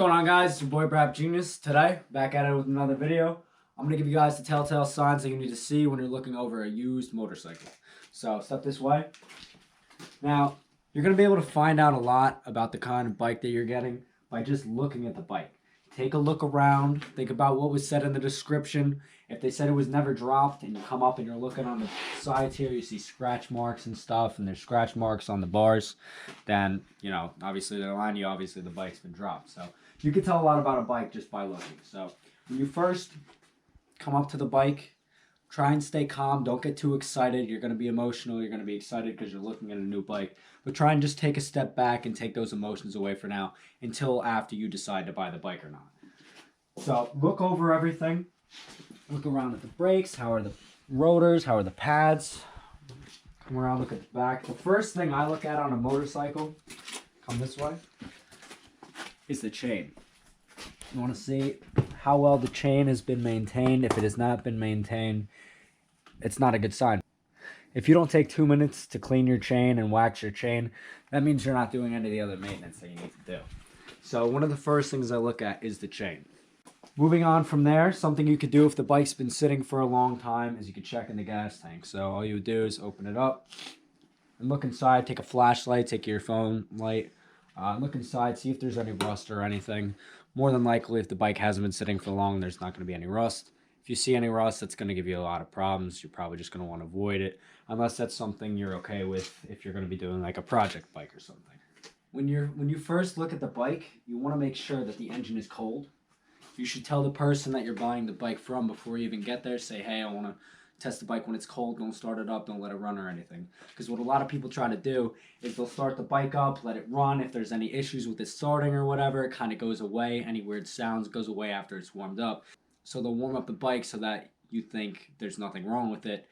going on, guys? It's your boy Brap Genius. Today, back at it with another video. I'm going to give you guys the telltale signs that you need to see when you're looking over a used motorcycle. So, step this way. Now, you're going to be able to find out a lot about the kind of bike that you're getting by just looking at the bike. Take a look around. Think about what was said in the description. If they said it was never dropped and you come up and you're looking on the sides here, you see scratch marks and stuff, and there's scratch marks on the bars, then, you know, obviously they're lying to you. Obviously the bike's been dropped. So you can tell a lot about a bike just by looking. So when you first come up to the bike, try and stay calm. Don't get too excited. You're going to be emotional. You're going to be excited because you're looking at a new bike. But try and just take a step back and take those emotions away for now until after you decide to buy the bike or not. So look over everything. Look around at the brakes. How are the rotors? How are the pads? Come around, look at the back. The first thing I look at on a motorcycle, come this way, is the chain. You want to see how well the chain has been maintained. If it has not been maintained, it's not a good sign. If you don't take 2 minutes to clean your chain and wax your chain, that means you're not doing any of the other maintenance that you need to do. So one of the first things I look at is the chain. Moving on from there, something you could do if the bike's been sitting for a long time is you could check in the gas tank. So all you would do is open it up and look inside, take a flashlight, take your phone light, look inside, see if there's any rust or anything. More than likely, if the bike hasn't been sitting for long, there's not going to be any rust. If you see any rust, that's going to give you a lot of problems. You're probably just going to want to avoid it, unless that's something you're okay with if you're going to be doing like a project bike or something. When you first look at the bike, you want to make sure that the engine is cold. You should tell the person that you're buying the bike from before you even get there. Say, hey, I want to test the bike when it's cold. Don't start it up. Don't let it run or anything. Because what a lot of people try to do is they'll start the bike up, let it run. If there's any issues with it starting or whatever, it kind of goes away. Any weird sounds goes away after it's warmed up. So they'll warm up the bike so that you think there's nothing wrong with it.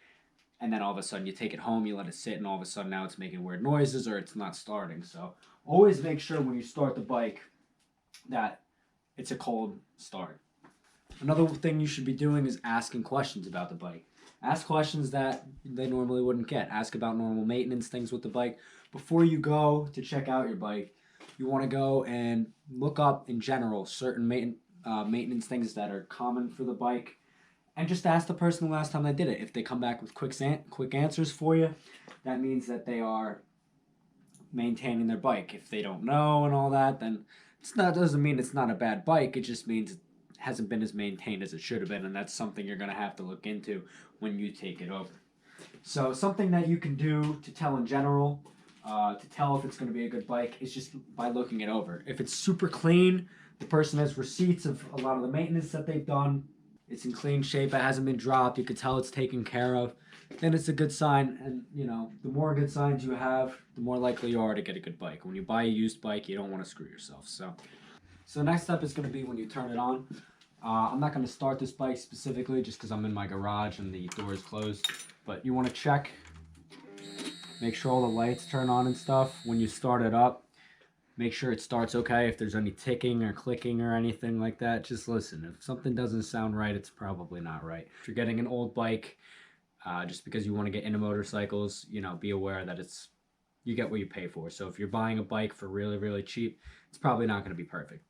And then all of a sudden you take it home, you let it sit, and all of a sudden now it's making weird noises or it's not starting. So always make sure when you start the bike that it's a cold start. Another thing you should be doing is asking questions about the bike. Ask questions that they normally wouldn't get. Ask about normal maintenance things with the bike. Before you go to check out your bike, you want to go and look up in general certain maintenance things that are common for the bike, and just ask the person the last time they did it. If they come back with quick answers for you, that means that they are maintaining their bike. If they don't know and all that, then doesn't mean it's not a bad bike. It just means it hasn't been as maintained as it should have been, and that's something you're going to have to look into when you take it over. So something that you can do to tell in general, to tell if it's going to be a good bike, is just by looking it over. If it's super clean, the person has receipts of a lot of the maintenance that they've done, it's in clean shape, it hasn't been dropped, you can tell it's taken care of, then it's a good sign. And you know, the more good signs you have, the more likely you are to get a good bike. When you buy a used bike, you don't want to screw yourself. So next step is going to be when you turn it on. I'm not going to start this bike specifically just because I'm in my garage and the door is closed, but you want to check, make sure all the lights turn on and stuff. When you start it up, make sure it starts okay. If there's any ticking or clicking or anything like that, just listen. If something doesn't sound right, it's probably not right. If you're getting an old bike, just because you want to get into motorcycles, you know, be aware that you get what you pay for. So if you're buying a bike for really, really cheap, it's probably not going to be perfect.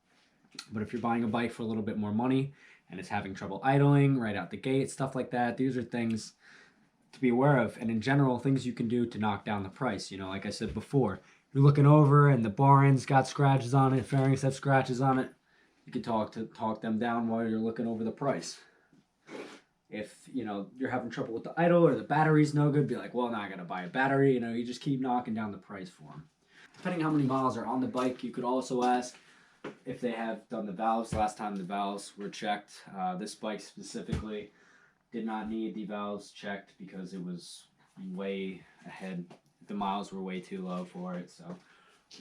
But if you're buying a bike for a little bit more money and it's having trouble idling right out the gate, stuff like that, these are things to be aware of. And in general, things you can do to knock down the price. You know, like I said before, you're looking over and the bar end's got scratches on it, fairings have scratches on it, you can talk them down while you're looking over the price. If, you know, you're having trouble with the idle or the battery's no good, be like, well, now I gotta buy a battery. You know, you just keep knocking down the price for them. Depending how many miles are on the bike, you could also ask if they have done the valves. Last time the valves were checked, this bike specifically did not need the valves checked because it was way ahead. The miles were way too low for it. So,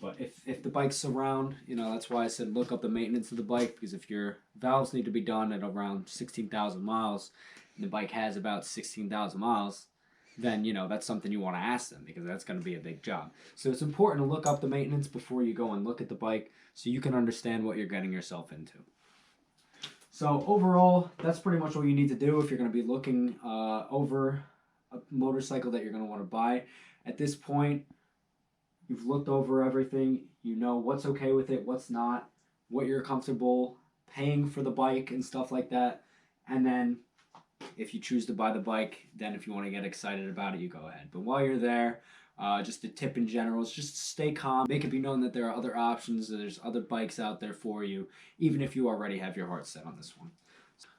but if the bike's around, you know, that's why I said look up the maintenance of the bike, because if your valves need to be done at around 16,000 miles and the bike has about 16,000 miles, then, you know, that's something you want to ask them, because that's going to be a big job. So it's important to look up the maintenance before you go and look at the bike so you can understand what you're getting yourself into. So overall, that's pretty much what you need to do if you're going to be looking over a motorcycle that you're going to want to buy. At this point, you've looked over everything. You know what's okay with it, what's not. what you're comfortable paying for the bike and stuff like that. And then if you choose to buy the bike, then if you want to get excited about it, you go ahead. But while you're there, just a tip in general is just stay calm. Make it be known that there are other options, that there's other bikes out there for you, even if you already have your heart set on this one.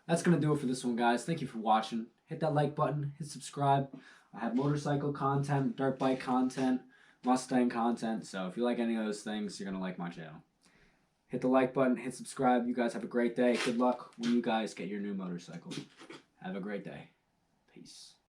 That's going to do it for this one, guys. Thank you for watching. Hit that like button, hit subscribe. I have motorcycle content, dirt bike content, Mustang content. So if you like any of those things, you're going to like my channel. Hit the like button, hit subscribe. You guys have a great day. Good luck when you guys get your new motorcycle. Have a great day. Peace.